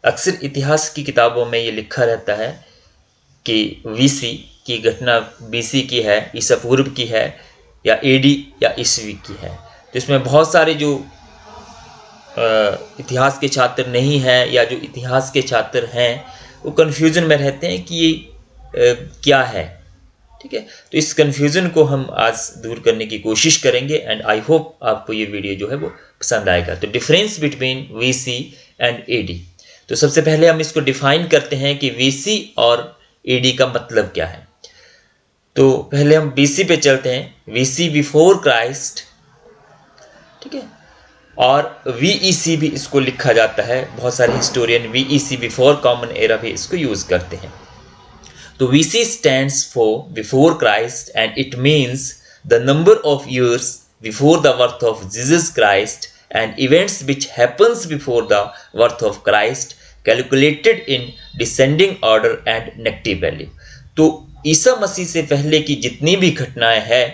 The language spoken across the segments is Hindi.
अक्सर इतिहास की किताबों में ये लिखा रहता है कि वीसी की घटना बीसी की है, ईसा पूर्व की है, या एडी या ईस्वी की है। तो इसमें बहुत सारे जो इतिहास के छात्र नहीं हैं या जो इतिहास के छात्र हैं वो कन्फ्यूज़न में रहते हैं कि ये क्या है। ठीक है, तो इस कन्फ्यूज़न को हम आज दूर करने की कोशिश करेंगे एंड आई होप आपको ये वीडियो जो है वो पसंद आएगा। तो difference between BC and AD, तो सबसे पहले हम इसको डिफाइन करते हैं कि वीसी और एडी का मतलब क्या है। तो पहले हम बीसी पे चलते हैं, वीसी बिफोर क्राइस्ट, ठीक है, और वीईसी भी इसको लिखा जाता है। बहुत सारे historian VEC before common era भी इसको यूज करते हैं। तो VC stands for before Christ and it means the number of years before the birth of Jesus Christ and events which happens before the birth of Christ calculated in descending order and negative value. तो ईसा मसीह से पहले की जितनी भी घटनाएं हैं,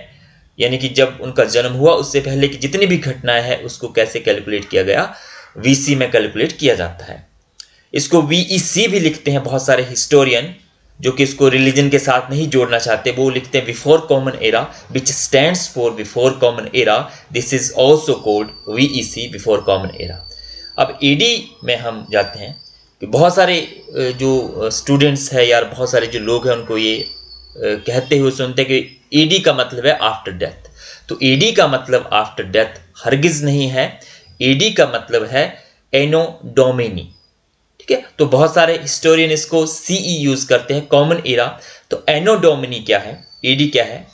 यानी कि जब उनका जन्म हुआ उससे पहले की जितनी भी घटनाएं हैं, उसको कैसे कैलकुलेट किया गया, वीसी में कैलकुलेट किया जाता है। इसको वीईसी भी लिखते हैं बहुत सारे हिस्टोरियन, जो कि इसको रिलीजन के साथ नहीं जोड़ना चाहते, वो लिखते हैं before common era which stands for before common era, this is also called BCE before common era. अब एडी में हम जाते हैं कि बहुत सारे जो स्टूडेंट्स हैं या बहुत सारे जो लोग हैं उनको ये कहते हुए सुनते हैं कि एडी का मतलब है आफ्टर डेथ। तो एडी का मतलब आफ्टर डेथ हरगिज नहीं है। एडी का मतलब है एनो डोमिनी, ठीक है। तो बहुत सारे हिस्टोरियन इसको सीई यूज करते हैं, कॉमन एरा। तो एनो डोमिनी क्या है, एडी क्या है?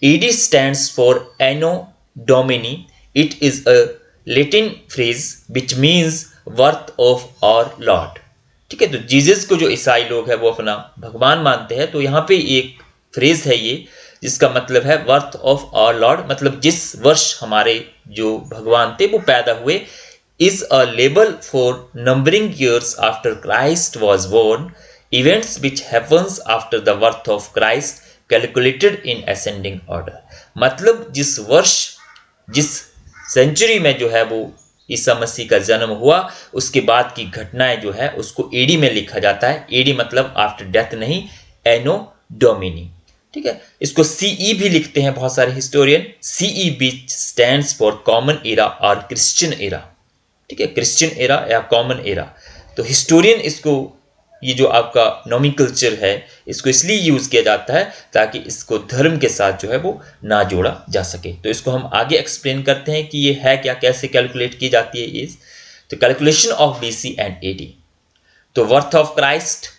AD stands for Anno Domini, it is a Latin phrase which means birth of our Lord, ठीक है। तो जीसस को जो ईसाई लोग हैं वो अपना भगवान मानते हैं, तो यहाँ पे एक फ्रेज है ये जिसका मतलब है वर्थ ऑफ आवर लॉर्ड, मतलब जिस वर्ष हमारे जो भगवान थे वो पैदा हुए। Is a label for numbering years after Christ was born, events which happens after the birth of Christ calculated in ascending order. मतलब जिस वर्ष, जिस सेंचुरी में जो है वो ईसा मसीह का जन्म हुआ, उसके बाद की घटनाएं जो है उसको एडी में लिखा जाता है। एडी मतलब आफ्टर डेथ नहीं, एनो डोमिनी, ठीक है। इसको सीई भी लिखते हैं बहुत सारे historian, CE which stands for common era और क्रिश्चियन एरा, ठीक है, क्रिश्चियन एरा या कॉमन एरा। तो हिस्टोरियन इसको, ये जो आपका नोमेनक्लेचर है, इसको इसलिए यूज किया जाता है ताकि इसको धर्म के साथ जो है वो ना जोड़ा जा सके। तो इसको हम आगे एक्सप्लेन करते हैं कि ये है क्या, कैसे कैलकुलेट की जाती है ये। तो calculation of BC and AD. तो वर्थ ऑफ क्राइस्ट,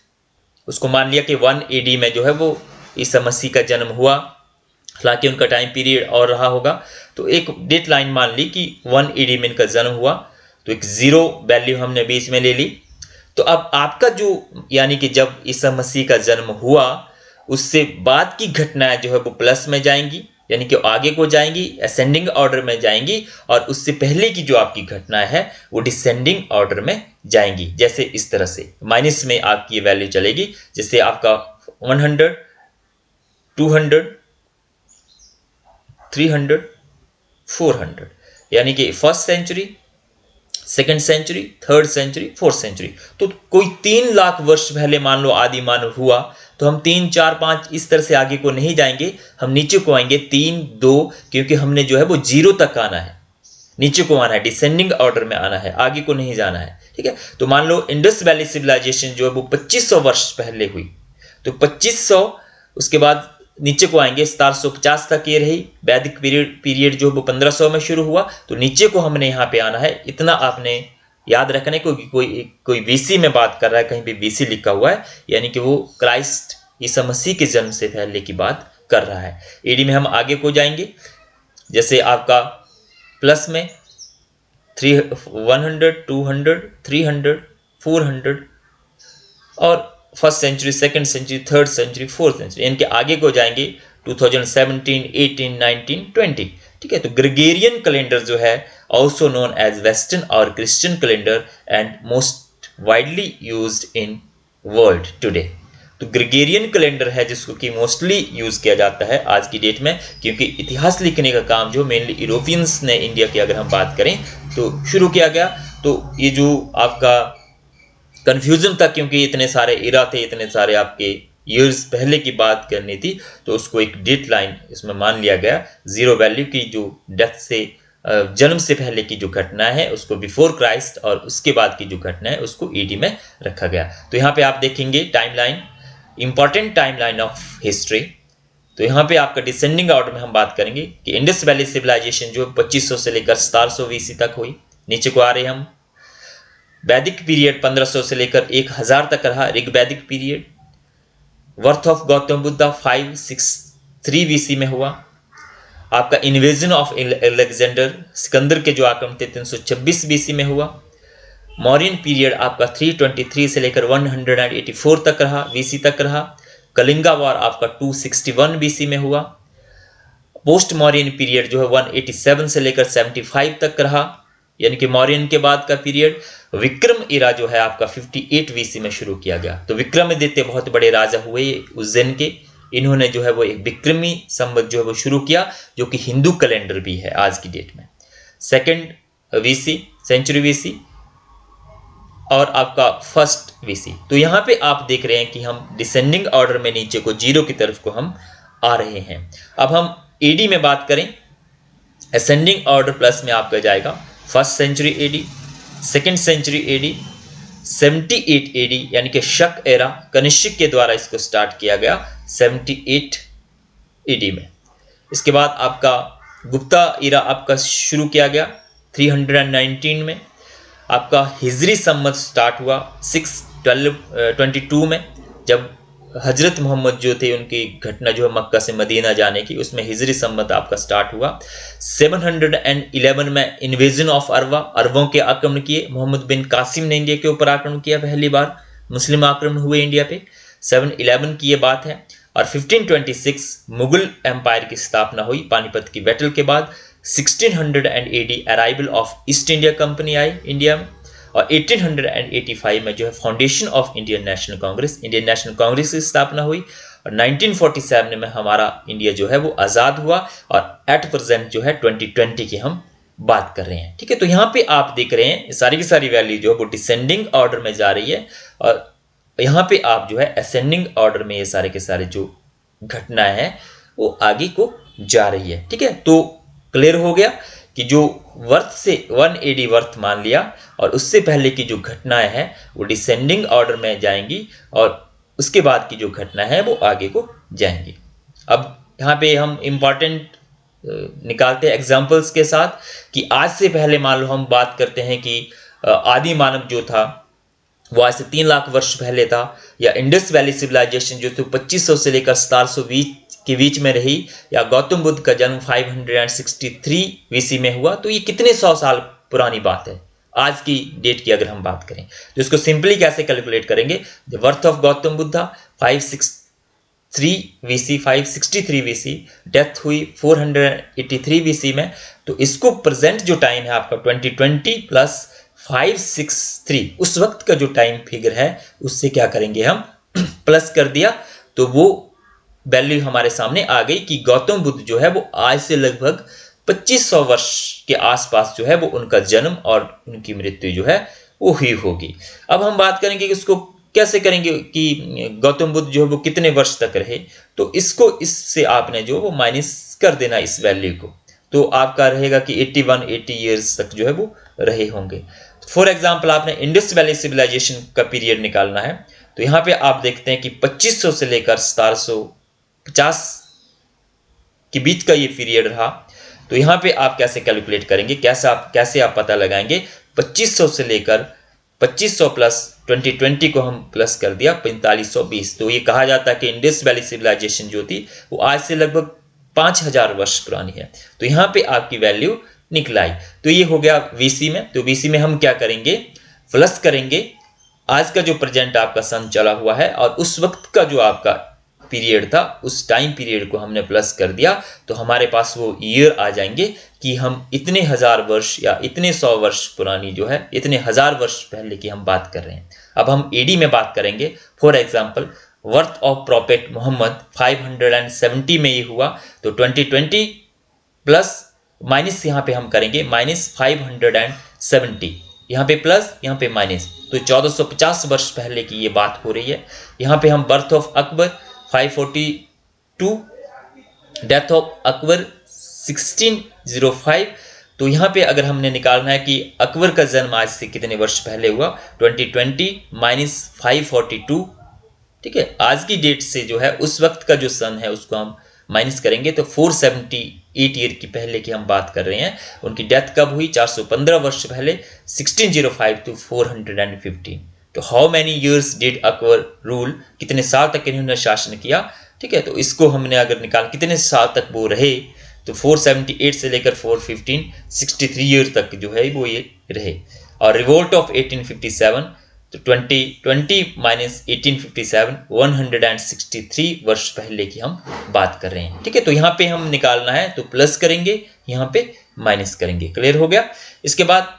उसको मान लिया कि 1 एडी में जो है वो ईसा मसीह का जन्म हुआ, हालांकि उनका टाइम पीरियड और रहा होगा। तो एक डेट लाइन मान ली कि 1 एडी में इनका जन्म हुआ, तो एक 0 वैल्यू हमने बीच में ले ली। तो अब आपका जो, यानी कि जब ईसा मसीह का जन्म हुआ उससे बाद की घटनाएं जो है वो प्लस में जाएंगी, यानी कि आगे को जाएंगी, असेंडिंग ऑर्डर में जाएंगी, और उससे पहले की जो आपकी घटनाएं है वो डिसेंडिंग ऑर्डर में जाएंगी। जैसे इस तरह से माइनस में आपकी ये वैल्यू चलेगी, जैसे आपका 100, 200, 300, 400, यानी कि first century, second century, third century, fourth century. तो कोई 3 लाख वर्ष पहले मान लो आदि मानव हुआ, तो हम 3, 4, 5 इस तरह से आगे को नहीं जाएंगे, हम नीचे को आएंगे 3, 2, क्योंकि हमने जो है वो 0 तक आना है, नीचे को आना है, डिसेंडिंग ऑर्डर में आना है, आगे को नहीं जाना है, ठीक है। तो मान लो इंडस वैली सिविलाइजेशन जो है वो 2500 वर्ष पहले हुई, तो 2500, उसके बाद नीचे को आएंगे 1750 तक ये रही। वैदिक पीरियड जो वो 1500 में शुरू हुआ, तो नीचे को हमने यहाँ पे आना है। इतना आपने याद रखना है, क्योंकि कोई बीसी में बात कर रहा है, कहीं भी बीसी लिखा हुआ है, यानी कि वो क्राइस्ट ईसा मसीह के जन्म से पहले की बात कर रहा है। एडी में हम आगे को जाएंगे, जैसे आपका प्लस में 100, 200, 300, 400, और first century, second century, third century, fourth century, इनके आगे को जाएंगे 2017, 18, 19, 20, ठीक है। तो ग्रेगोरियन कैलेंडर जो है ऑल्सो नोन एज वेस्टर्न और Christian calendar and most widely used in world today. तो ग्रेगोरियन कैलेंडर है जिसको कि मोस्टली यूज किया जाता है आज की डेट में, क्योंकि इतिहास लिखने का काम जो मेनली यूरोपियंस ने, इंडिया की अगर हम बात करें तो शुरू किया गया। तो ये जो आपका कन्फ्यूजन था, क्योंकि इतने सारे इरा थे, इतने सारे आपके ईयर्स पहले की बात करनी थी, तो उसको एक डेट लाइन इसमें मान लिया गया। जीरो वैल्यू की जो डेथ से जन्म से पहले की जो घटना है उसको बिफोर क्राइस्ट, और उसके बाद की जो घटना है उसको ईडी में रखा गया। तो यहाँ पे आप देखेंगे timeline, important timeline of history. तो यहाँ पे आपका डिसेंडिंग ऑर्डर में हम बात करेंगे कि इंडस वैली सिविलाइजेशन जो 2500 से लेकर 1700 BC तक हुई। नीचे को आ रहे हम, वैदिक पीरियड 1500 से लेकर 1000 तक रहा, Rigvedic period. Birth of Gautam Buddha 563 BC में हुआ। आपका इन्वेजन ऑफ अलेक्जेंडर, सिकंदर के जो आक्रमण थे 326 BC में हुआ। मौर्यन पीरियड आपका 323 से लेकर 184 तक रहा, BC तक रहा। कलिंगा वॉर आपका 261 BC में हुआ। पोस्ट मौर्यन पीरियड जो है 187 से लेकर 75 तक रहा, यानी कि मौर्यन के बाद का पीरियड। विक्रम इरा जो है आपका 58 BC में शुरू किया गया। तो विक्रमादित्य बहुत बड़े राजा हुए उज्जैन के, इन्होंने जो है वो एक विक्रमी संवत जो है वो शुरू किया, जो कि हिंदू कैलेंडर भी है आज की डेट में। सेकेंड VC सेंचुरी BC और आपका फर्स्ट VC। तो यहाँ पे आप देख रहे हैं कि हम डिसेंडिंग ऑर्डर में नीचे को जीरो की तरफ को हम आ रहे हैं। अब हम AD में बात करें, असेंडिंग ऑर्डर प्लस में आपका जाएगा first century AD, second century AD, 78 AD यानी कि शक एरा, कनिष्क के द्वारा इसको स्टार्ट किया गया 78 AD में। इसके बाद आपका गुप्ता इरा आपका शुरू किया गया 319 में। आपका हिजरी सम्मत स्टार्ट हुआ 622 में, जब हजरत मोहम्मद जो थे उनकी घटना जो है मक्का से मदीना जाने की, उसमें हिजरी सम्मत आपका स्टार्ट हुआ। 711 में इन्वेजन ऑफ अरवा, अरबों के आक्रमण किए। मोहम्मद बिन कासिम ने इंडिया के ऊपर आक्रमण किया, पहली बार मुस्लिम आक्रमण हुए इंडिया पे। 711 की ये बात है। और 1526 मुगल एम्पायर की स्थापना हुई पानीपत की बैटल के बाद। 1680 arrival of east India company I India में। और 1885 में जो है foundation of Indian national Congress, Indian national Congress की स्थापना हुई। और 1947 में हमारा इंडिया जो है वो आज़ाद हुआ। और एट प्रेजेंट जो है 2020 की हम बात कर रहे हैं, ठीक है। तो यहाँ पे आप देख रहे हैं सारी की सारी वैल्यू जो है वो डिसेंडिंग ऑर्डर में जा रही है, और यहाँ पे आप जो है असेंडिंग ऑर्डर में ये सारे के सारे जो घटना है वो आगे को जा रही है, ठीक है। तो क्लियर हो गया कि जो वर्थ से 1 AD वर्थ मान लिया, और उससे पहले की जो घटनाएं हैं वो डिसेंडिंग ऑर्डर में जाएंगी, और उसके बाद की जो घटना है वो आगे को जाएंगी। अब यहाँ पे हम इंपॉर्टेंट निकालते हैं एग्जाम्पल्स के साथ कि आज से पहले मान लो हम बात करते हैं कि आदि मानव जो था वो आज से 3 लाख वर्ष पहले था, या इंडस वैली सिविलाइजेशन जो थी 2500 से लेकर 1720 के बीच में रही, या गौतम बुद्ध का जन्म 563 BC में हुआ। तो ये कितने 100 साल पुरानी बात है आज की डेट की अगर हम बात करें, तो इसको सिंपली कैसे कैलकुलेट करेंगे। The birth of Gautam Buddha 563 BC, death हुई 483 BC में। तो इसको प्रेजेंट जो टाइम है आपका 2020 प्लस 563, उस वक्त का जो टाइम फिगर है उससे क्या करेंगे हम प्लस कर दिया, तो वो वैल्यू हमारे सामने आ गई कि गौतम बुद्ध जो है वो आज से लगभग 2500 वर्ष के आसपास जो है वो उनका जन्म और उनकी मृत्यु जो है वो हुई होगी। अब हम बात करेंगे कि इसको कैसे करेंगे कि गौतम बुद्ध जो है वो कितने वर्ष तक रहे। तो इसको इससे आपने जो वो माइनस कर देना इस वैल्यू को, तो आपका रहेगा कि 80 ईयर्स तक जो है वो रहे होंगे। फॉर एग्जाम्पल आपने इंडस वैली सिविलाइजेशन का पीरियड निकालना है, तो यहाँ पे आप देखते हैं कि 2500 से लेकर 1750 के बीच का ये पीरियड रहा। तो यहाँ पे आप कैसे कैलकुलेट करेंगे, कैसे आप पता लगाएंगे। 2500 से लेकर 2500 प्लस 2020 को हम प्लस कर दिया 4520। तो ये कहा जाता है कि इंडस वैली सिविलाइजेशन जो थी वो आज से लगभग 5000 वर्ष पुरानी है। तो यहाँ पे आपकी वैल्यू निकल आई। तो ये हो गया VC में। तो VC में हम क्या करेंगे, प्लस करेंगे आज का जो प्रेजेंट आपका सन चला हुआ है और उस वक्त का जो आपका पीरियड था उस टाइम पीरियड को हमने प्लस कर दिया, तो हमारे पास वो ईयर आ जाएंगे कि हम इतने 1000 वर्ष या इतने 100 वर्ष पुरानी जो है, इतने 1000 वर्ष पहले की हम बात कर रहे हैं। अब हम AD में बात करेंगे। For example birth of prophet Muhammad 570 में ये हुआ, तो 2020 प्लस माइनस यहाँ पे हम करेंगे -570, यहाँ पे प्लस, यहाँ पे माइनस, तो 1450 वर्ष पहले की ये बात हो रही है। यहाँ पे हम birth of Akbar 542, death of Akbar 1605। तो यहाँ पे अगर हमने निकालना है कि अकबर का जन्म आज से कितने वर्ष पहले हुआ, 2020 माइनस 542, ठीक है। आज की डेट से जो है उस वक्त का जो सन है उसको हम माइनस करेंगे तो 478 ईयर की पहले की हम बात कर रहे हैं। उनकी डेथ कब हुई, 415 वर्ष पहले, 1605 टू 415। तो how many years did Akbar rule, कितने साल तक इन्होंने शासन किया, ठीक है। तो इसको हमने अगर निकाल कितने साल तक वो रहे, तो 478 से लेकर 415, 63 ईयर तक जो है वो ये रहे। और रिवोल्ट ऑफ 1857, तो 2020 माइनस 1857, 163 वर्ष पहले की हम बात कर रहे हैं, ठीक है। तो यहाँ पे हम निकालना है तो प्लस करेंगे, यहाँ पे माइनस करेंगे। क्लियर हो गया। इसके बाद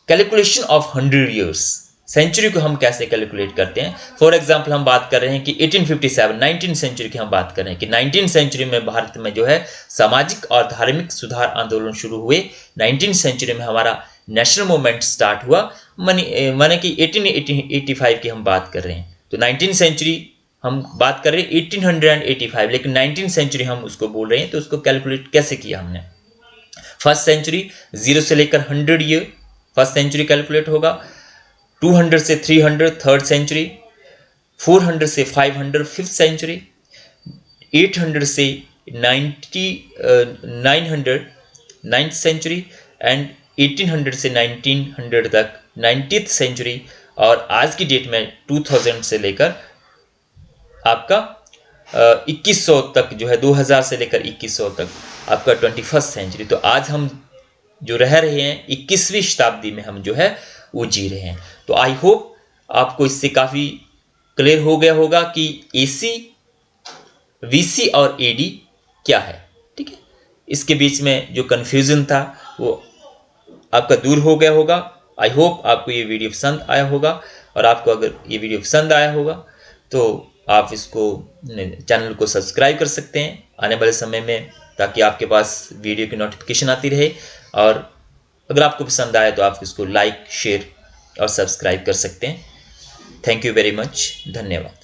कैलकुलेशन ऑफ 100 ईयर्स, सेंचुरी को हम कैसे कैलकुलेट करते हैं। फॉर एग्जांपल हम बात कर रहे हैं कि 1857 19 सेंचुरी की हम बात कर रहे हैं कि 19 सेंचुरी में भारत में जो है सामाजिक और धार्मिक सुधार आंदोलन शुरू हुए। 19 सेंचुरी में हमारा नेशनल मूवमेंट स्टार्ट हुआ, माने कि 1885 की हम बात कर रहे हैं। तो 19 सेंचुरी हम बात कर रहे हैं 1885, लेकिन 19 सेंचुरी हम उसको बोल रहे हैं, तो उसको कैलकुलेट कैसे किया हमने। फर्स्ट सेंचुरी 0 से लेकर 100 ईयर फर्स्ट सेंचुरी कैलकुलेट होगा, 200 से 300 थर्ड सेंचुरी, 400 से 500 फिफ्थ सेंचुरी, 800 से 900 नाइन्थ सेंचुरी, एंड 1800 से 1900 तक 90th सेंचुरी, और आज की डेट में 2000 से लेकर आपका 2100 तक जो है, 2000 से लेकर 2100 तक आपका 21st सेंचुरी। तो आज हम जो रह रहे हैं 21वीं शताब्दी में हम जो है वो जी रहे हैं। तो आई होप आपको इससे काफ़ी क्लियर हो गया होगा कि एसी, वीसी और एडी क्या है, ठीक है। इसके बीच में जो कन्फ्यूज़न था वो आपका दूर हो गया होगा। आई होप आपको ये वीडियो पसंद आया होगा, और आपको अगर ये वीडियो पसंद आया होगा तो आप इसको चैनल को सब्सक्राइब कर सकते हैं आने वाले समय में, ताकि आपके पास वीडियो की नोटिफिकेशन आती रहे। और अगर आपको पसंद आए तो आप इसको लाइक, शेयर और सब्सक्राइब कर सकते हैं। थैंक यू वेरी मच, धन्यवाद।